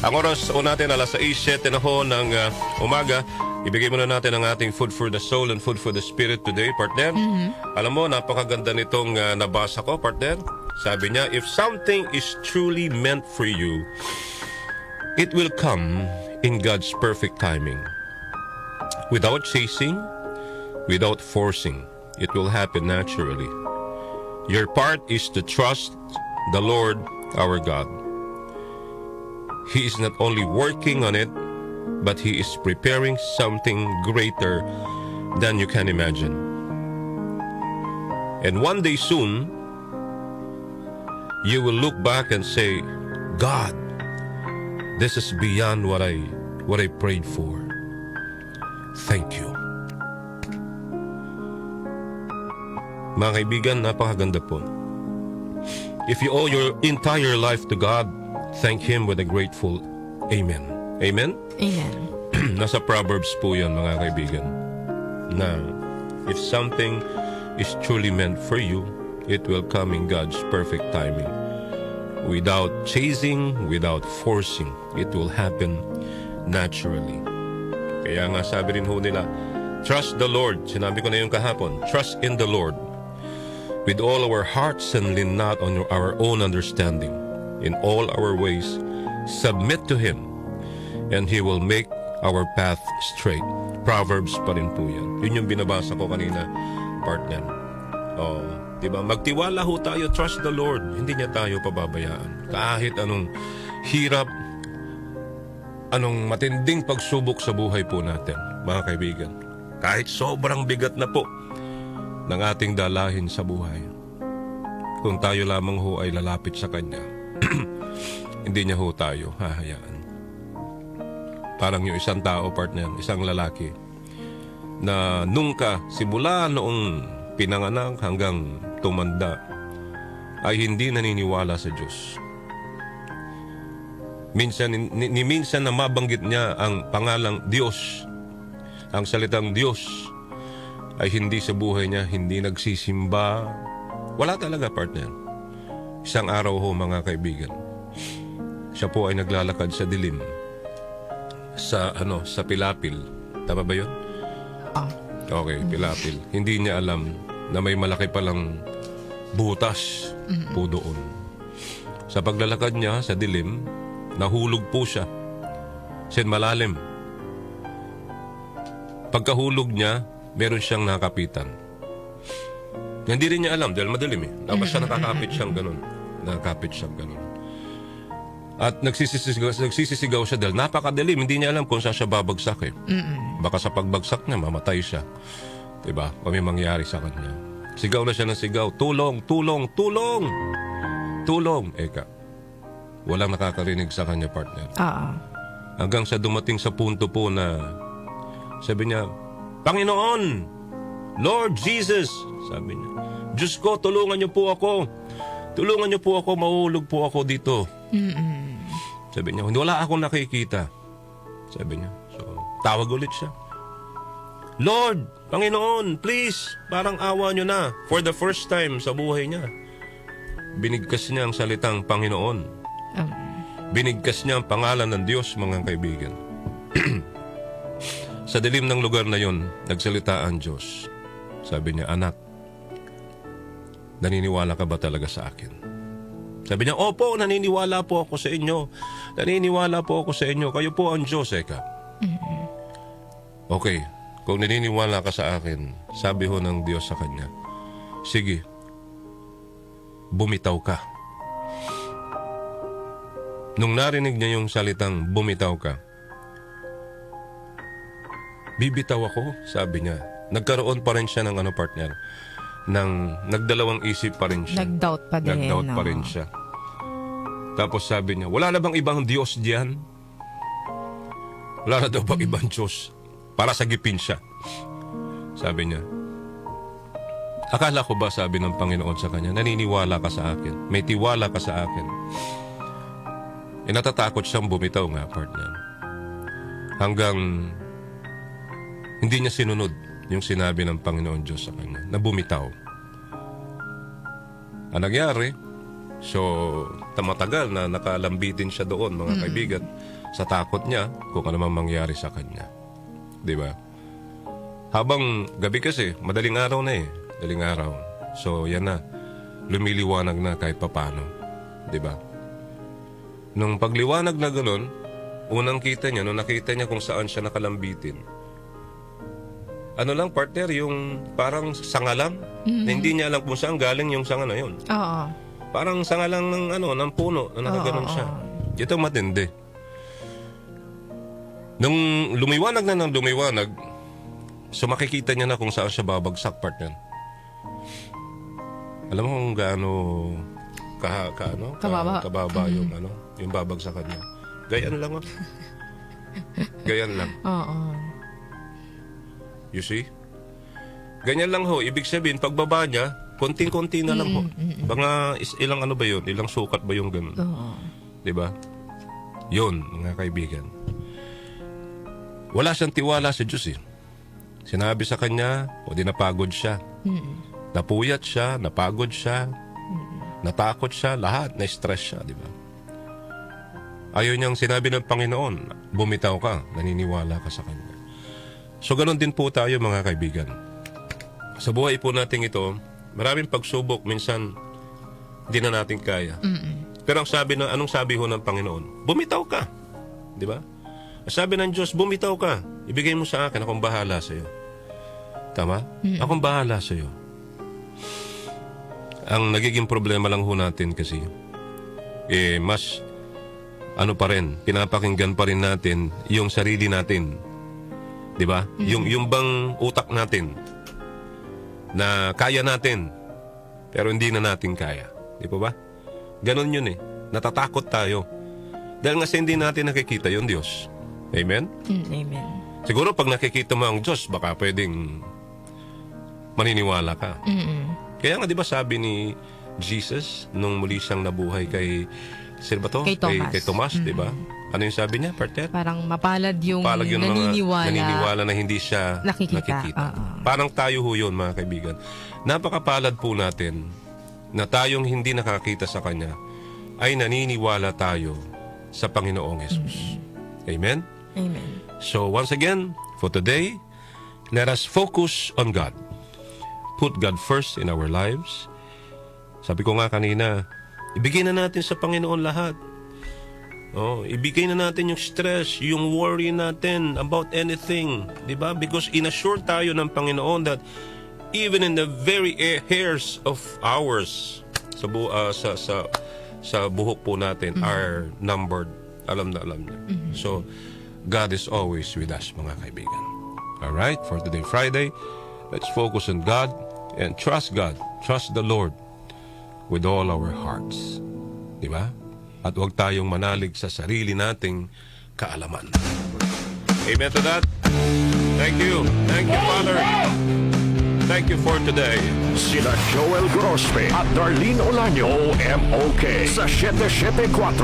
Ang oras o natin alas 6:07 na ho ng umaga. Ibigay muna natin ang ating food for the soul and food for the spirit today, partner. Alam mo, napakaganda nitong nabasa ko, partner. Sabi niya, if something is truly meant for you, it will come in God's perfect timing. Without chasing, without forcing, it will happen naturally. Your part is to trust the Lord our God. He is not only working on it, but He is preparing something greater than you can imagine. And one day soon, you will look back and say, God, this is beyond what I prayed for. Thank you. Mga kaibigan, napakaganda po. If you owe your entire life to God, thank Him with a grateful Amen. Amen? Amen. Nasa Proverbs po yan, mga kaibigan, na if something is truly meant for you, it will come in God's perfect timing. Without chasing, without forcing, it will happen naturally. Kaya nga sabi rin ho nila, trust the Lord. Sinabi ko na yung kahapon, trust in the Lord with all our hearts and lean not on our own understanding. In all our ways, submit to Him, and He will make our path straight. Proverbs pa rin po yan. Yun yung binabasa ko kanina, partner. Oh, diba? Magtiwala ho tayo, trust the Lord. Hindi niya tayo pababayaan. Kahit anong hirap, anong matinding pagsubok sa buhay po natin, mga kaibigan. Kahit sobrang bigat na po ng ating dalahin sa buhay, kung tayo lamang ho ay lalapit sa Kanya, hindi niya ho tayo hahayaan. Parang yung isang tao, partner, isang lalaki, na simula noong pinanganak hanggang tumanda, ay hindi naniniwala sa Diyos. Minsan na mabanggit niya ang pangalang Diyos, ang salitang Diyos, ay hindi sa buhay niya, hindi nagsisimba. Wala talaga, partner. Isang araw ho, mga kaibigan, siya po ay naglalakad sa dilim, sa pilapil. Tama ba yun? Okay, pilapil. Hindi niya alam na may malaki palang butas po doon. Sa paglalakad niya sa dilim, nahulog po siya. Sin malalim. Pagkahulog niya, meron siyang nakapitan. Hindi rin niya alam dahil madilim eh. Basta nakakapit siyang ganun. At nagsisisigaw siya dahil napakadilim. Hindi niya alam kung saan siya babagsak eh. Baka sa pagbagsak niya, mamatay siya. Diba? O may mangyari sa kanya. Sigaw na siya ng sigaw. Tulong! Tulong! Tulong! Tulong! Eka. Walang nakakarinig sa kanya, partner. Hanggang sa dumating sa punto po na sabi niya, Panginoon! Lord Jesus! Sabi niya, Diyos ko, tulungan niyo po ako. Tulungan niyo po ako, mahulog po ako dito. Sabi niya, wala akong nakikita. Sabi niya. So, tawag ulit siya. Lord, Panginoon, please, parang awa niyo na. For the first time sa buhay niya, binigkas niya ang salitang Panginoon. Binigkas niya ang pangalan ng Diyos, mga kaibigan. Sa dilim ng lugar na yon, nagsalita ang Diyos. Sabi niya, anak, naniniwala ka ba talaga sa akin? Sabi niya, opo, naniniwala po ako sa inyo. Naniniwala po ako sa inyo. Kayo po ang Diyos, Eka. Okay, kung naniniwala ka sa akin, sabi ho ng Diyos sa kanya, sige, bumitaw ka. Nung narinig niya yung salitang bumitaw ka, bibitaw ako, sabi niya. Nagkaroon pa rin siya ng partner, nagdalawang isip pa rin siya. Nag-doubt pa din. Nag-doubt pa rin siya. Tapos sabi niya, wala na bang ibang Diyos diyan? Wala na daw bang ibang Diyos? Para sagipin siya. Sabi niya, akala ko ba, sabi ng Panginoon sa kanya, naniniwala ka sa akin, may tiwala ka sa akin. Natatakot siyang bumitaw nga, partner. Hanggang hindi niya sinunod yung sinabi ng Panginoon Diyos sa kanya, na bumitaw. Ang nangyari, So, matagal na nakalambitin siya doon, mga kaibigan, sa takot niya kung ano mang mangyari sa kanya. Di ba? Habang gabi kasi, madaling araw na eh. Madaling araw. So, yan na. Lumiliwanag na kahit papano. Di ba? Nung pagliwanag na gano'n, unang kita niya, nung nakita niya kung saan siya nakalambitin, ano lang, partner, yung parang sanga lang. Na hindi niya alam kung saan galing yung sanga na yun. Oo. Parang sanga lang ng puno na nakaganon siya. Ito matindi. Nung lumiwanag na ng lumiwanag, so makikita niya na kung saan siya babagsak, partner. Alam mo kung gaano kababa yung yung babagsakan niya. Gayan lang. Gayan lang. Oo. You see? Ganyan lang ho. Ibig sabihin, pagbaba niya, konting-konti na lang ho. Mga ilang ano ba yun? Ilang sukat ba yung ganun? Oo. Diba? Yun, mga kaibigan. Wala siyang tiwala sa Diyos eh. Sinabi sa kanya, o di napagod siya. Napuyat siya, napagod siya, natakot siya, lahat, na-stress siya, diba? Ayaw niyang sinabi ng Panginoon, bumitaw ka, naniniwala ka sa Kanya. So, ganun din po tayo, mga kaibigan. Sa buhay po natin ito, maraming pagsubok, minsan, hindi na natin kaya. Pero anong sabi ho ng Panginoon? Bumitaw ka. Di ba? Sabi ng Diyos, bumitaw ka. Ibigay mo sa akin, akong bahala sa iyo. Tama? Akong bahala sa iyo. Ang nagiging problema lang ho natin kasi, mas, pa rin, pinapakinggan pa rin natin yung sarili natin. Di ba? Yung bang utak natin na kaya natin pero hindi na natin kaya. Di po ba? Ganon yun eh. Natatakot tayo. Dahil nga hindi natin nakikita yung Diyos. Amen? Amen. Siguro pag nakikita mo ang Diyos, baka pwedeng maniniwala ka. Kaya nga di ba sabi ni Jesus nung muli siyang nabuhay kay sino ba to? Kay Thomas. Kay Thomas, di ba? Ano yung sabi niya, partner? Parang mapalad yung naniniwala. Naniniwala na hindi siya nakikita. Parang tayo ho yun, mga kaibigan. Napakapalad po natin na tayong hindi nakakita sa Kanya ay naniniwala tayo sa Panginoong Jesus. Amen? Amen. So once again, for today, let us focus on God. Put God first in our lives. Sabi ko nga kanina, ibigay na natin sa Panginoon lahat. Ibigay na natin yung stress, yung worry natin about anything. Diba? Because inassure tayo ng Panginoon that even in the very hairs of ours sa buhok po natin are numbered. Alam na alam niya. So, God is always with us, mga kaibigan. Alright, for today Friday, let's focus on God and trust God. Trust the Lord with all our hearts. Diba? At huwag tayong manalig sa sarili nating kaalaman. Amen to that? Thank you. Thank you, Father. Thank you for today. Sina Joel Grospe at Darlene Olaño, OMOK sa 774